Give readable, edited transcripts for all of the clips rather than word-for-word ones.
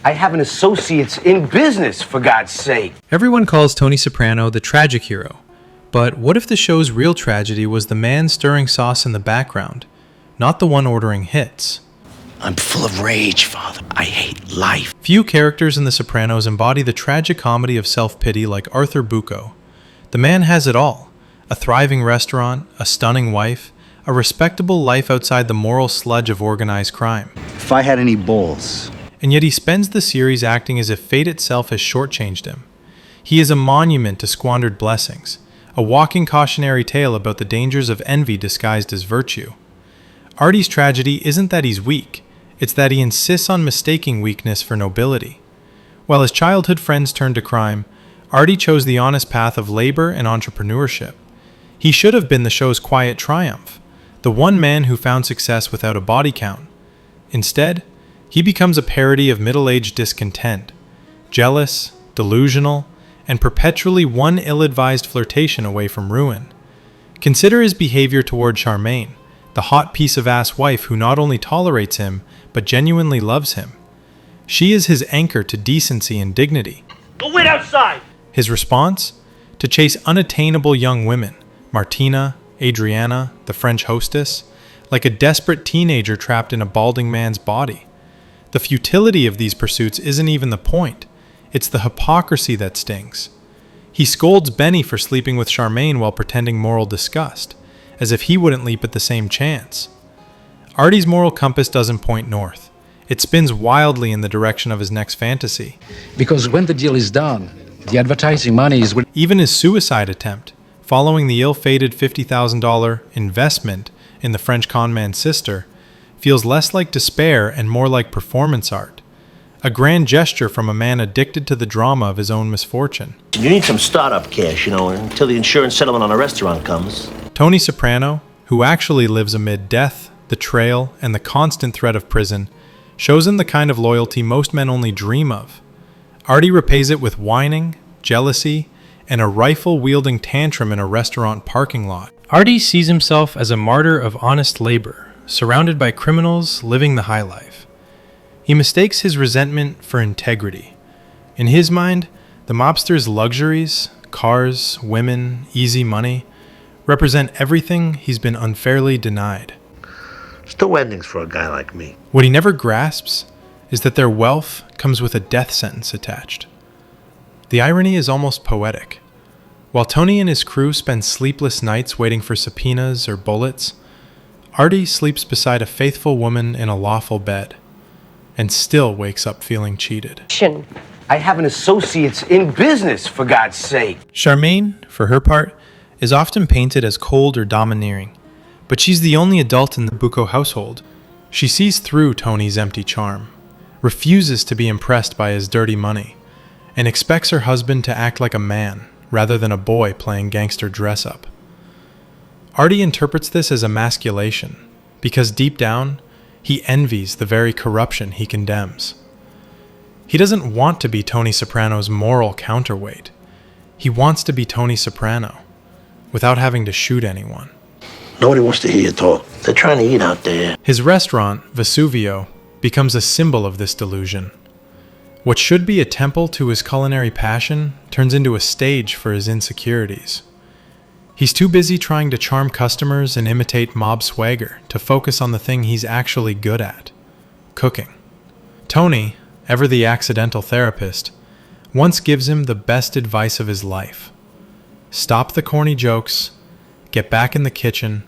I have an associate's in business, for God's sake. Everyone calls Tony Soprano the tragic hero, but what if the show's real tragedy was the man stirring sauce in the background, not the one ordering hits? I'm full of rage, Father. I hate life. Few characters in The Sopranos embody the tragic comedy of self-pity like Arthur Buco. The man has it all: a thriving restaurant, a stunning wife, a respectable life outside the moral sludge of organized crime. If I had any balls. And yet he spends the series acting as if fate itself has shortchanged him. He is a monument to squandered blessings, a walking cautionary tale about the dangers of envy disguised as virtue. Artie's tragedy isn't that he's weak, it's that he insists on mistaking weakness for nobility. While his childhood friends turned to crime, Artie chose the honest path of labor and entrepreneurship. He should have been the show's quiet triumph, the one man who found success without a body count. Instead, he becomes a parody of middle-aged discontent, jealous, delusional, and perpetually one ill-advised flirtation away from ruin. Consider his behavior toward Charmaine, the hot piece of ass wife who not only tolerates him, but genuinely loves him. She is his anchor to decency and dignity. Go wait outside! His response? To chase unattainable young women, Martina, Adriana, the French hostess, like a desperate teenager trapped in a balding man's body. The futility of these pursuits isn't even the point. It's the hypocrisy that stings. He scolds Benny for sleeping with Charmaine while pretending moral disgust, as if he wouldn't leap at the same chance. Artie's moral compass doesn't point north. It spins wildly in the direction of his next fantasy. Because when the deal is done, the advertising money is... Even his suicide attempt, following the ill-fated $50,000 investment in the French conman's sister, feels less like despair and more like performance art. A grand gesture from a man addicted to the drama of his own misfortune. You need some startup cash, until the insurance settlement on a restaurant comes. Tony Soprano, who actually lives amid death, the trail, and the constant threat of prison, shows him the kind of loyalty most men only dream of. Artie repays it with whining, jealousy, and a rifle-wielding tantrum in a restaurant parking lot. Artie sees himself as a martyr of honest labor, surrounded by criminals living the high life. He mistakes his resentment for integrity. In his mind, the mobster's luxuries, cars, women, easy money, represent everything he's been unfairly denied. There's two endings for a guy like me. What he never grasps is that their wealth comes with a death sentence attached. The irony is almost poetic. While Tony and his crew spend sleepless nights waiting for subpoenas or bullets, Artie sleeps beside a faithful woman in a lawful bed, and still wakes up feeling cheated. I have an associate's in business, for God's sake. Charmaine, for her part, is often painted as cold or domineering, but she's the only adult in the Bucco household. She sees through Tony's empty charm, refuses to be impressed by his dirty money, and expects her husband to act like a man rather than a boy playing gangster dress-up. Artie interprets this as emasculation, because deep down, he envies the very corruption he condemns. He doesn't want to be Tony Soprano's moral counterweight. He wants to be Tony Soprano, without having to shoot anyone. Nobody wants to hear you talk. They're trying to eat out there. His restaurant, Vesuvio, becomes a symbol of this delusion. What should be a temple to his culinary passion turns into a stage for his insecurities. He's too busy trying to charm customers and imitate mob swagger to focus on the thing he's actually good at: cooking. Tony, ever the accidental therapist, once gives him the best advice of his life. Stop the corny jokes, get back in the kitchen,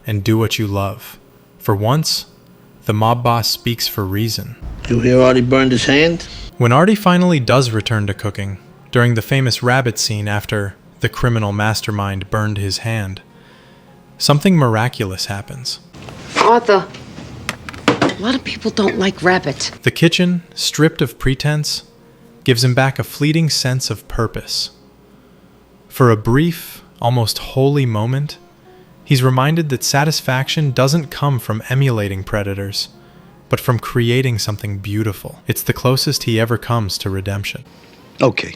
and do what you love. For once, the mob boss speaks for reason. You hear Artie burned his hand? When Artie finally does return to cooking, during the famous rabbit scene after the criminal mastermind burned his hand, something miraculous happens. Arthur, a lot of people don't like rabbit. The kitchen, stripped of pretense, gives him back a fleeting sense of purpose. For a brief, almost holy moment, he's reminded that satisfaction doesn't come from emulating predators, but from creating something beautiful. It's the closest he ever comes to redemption. Okay,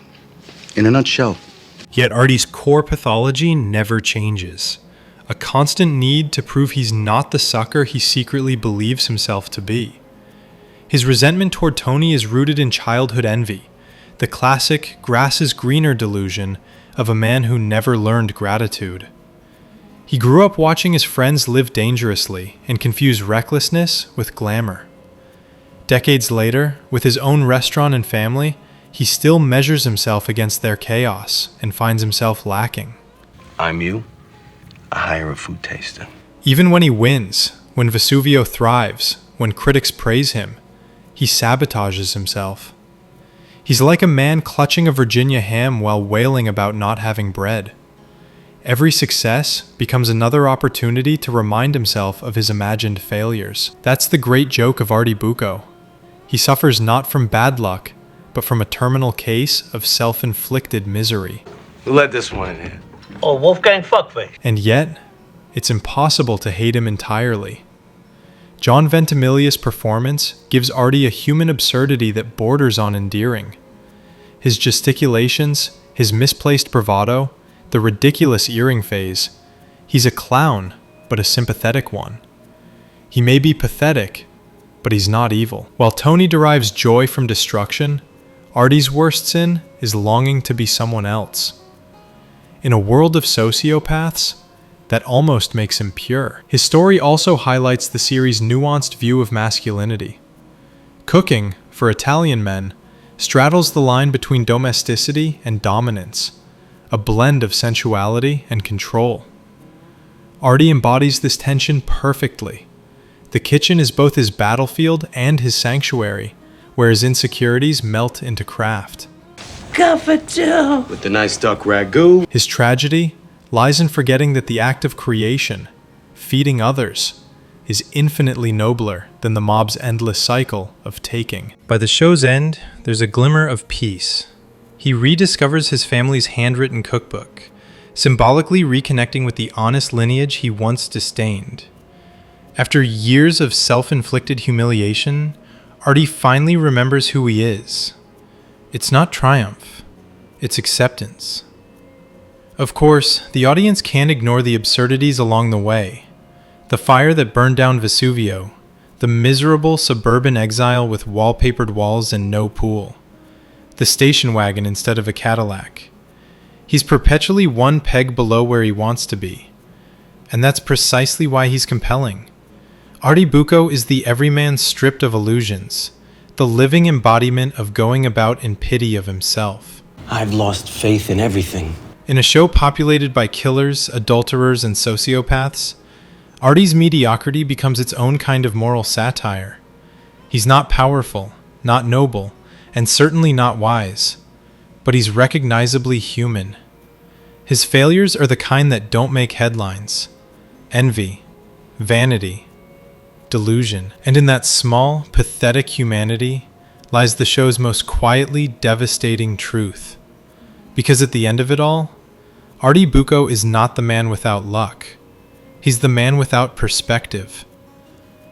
in a nutshell. Yet Artie's core pathology never changes. A constant need to prove he's not the sucker he secretly believes himself to be. His resentment toward Tony is rooted in childhood envy, the classic grass is greener delusion of a man who never learned gratitude. He grew up watching his friends live dangerously and confuse recklessness with glamour. Decades later, with his own restaurant and family, he still measures himself against their chaos and finds himself lacking. I'm you. I hire a food taster. Even when he wins, when Vesuvio thrives, when critics praise him, he sabotages himself. He's like a man clutching a Virginia ham while wailing about not having bread. Every success becomes another opportunity to remind himself of his imagined failures. That's the great joke of Artie Buco. He suffers not from bad luck, but from a terminal case of self-inflicted misery. Who let this one in here? Oh, Wolfgang Fuckface. And yet, it's impossible to hate him entirely. John Ventimiglia's performance gives Artie a human absurdity that borders on endearing. His gesticulations, his misplaced bravado, the ridiculous earring phase. He's a clown, but a sympathetic one. He may be pathetic, but he's not evil. While Tony derives joy from destruction, Artie's worst sin is longing to be someone else. In a world of sociopaths, that almost makes him pure. His story also highlights the series' nuanced view of masculinity. Cooking, for Italian men, straddles the line between domesticity and dominance, a blend of sensuality and control. Artie embodies this tension perfectly. The kitchen is both his battlefield and his sanctuary, where his insecurities melt into craft. With the nice duck ragu. His tragedy lies in forgetting that the act of creation, feeding others, is infinitely nobler than the mob's endless cycle of taking. By the show's end, there's a glimmer of peace. He rediscovers his family's handwritten cookbook, symbolically reconnecting with the honest lineage he once disdained. After years of self-inflicted humiliation, Artie finally remembers who he is. It's not triumph, it's acceptance. Of course, the audience can't ignore the absurdities along the way. The fire that burned down Vesuvio, the miserable suburban exile with wallpapered walls and no pool, the station wagon instead of a Cadillac. He's perpetually one peg below where he wants to be. And that's precisely why he's compelling. Artie Buco is the everyman stripped of illusions, the living embodiment of going about in pity of himself. I've lost faith in everything. In a show populated by killers, adulterers, and sociopaths, Artie's mediocrity becomes its own kind of moral satire. He's not powerful, not noble, and certainly not wise, but he's recognizably human. His failures are the kind that don't make headlines. Envy, vanity, delusion. And in that small, pathetic humanity lies the show's most quietly devastating truth. Because at the end of it all, Artie Buco is not the man without luck. He's the man without perspective.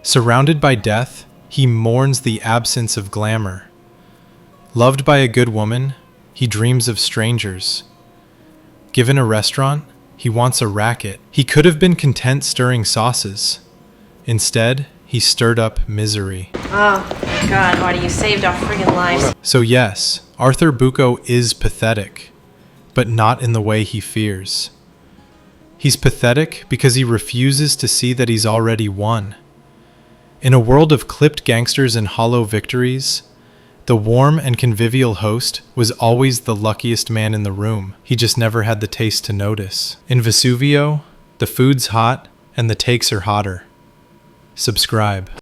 Surrounded by death, he mourns the absence of glamour. Loved by a good woman, he dreams of strangers. Given a restaurant, he wants a racket. He could have been content stirring sauces. Instead, he stirred up misery. Oh, God, Artie, you saved our friggin' lives. So yes, Arthur Buco is pathetic, but not in the way he fears. He's pathetic because he refuses to see that he's already won. In a world of clipped gangsters and hollow victories, the warm and convivial host was always the luckiest man in the room. He just never had the taste to notice. In Vesuvio, the food's hot and the takes are hotter. Subscribe.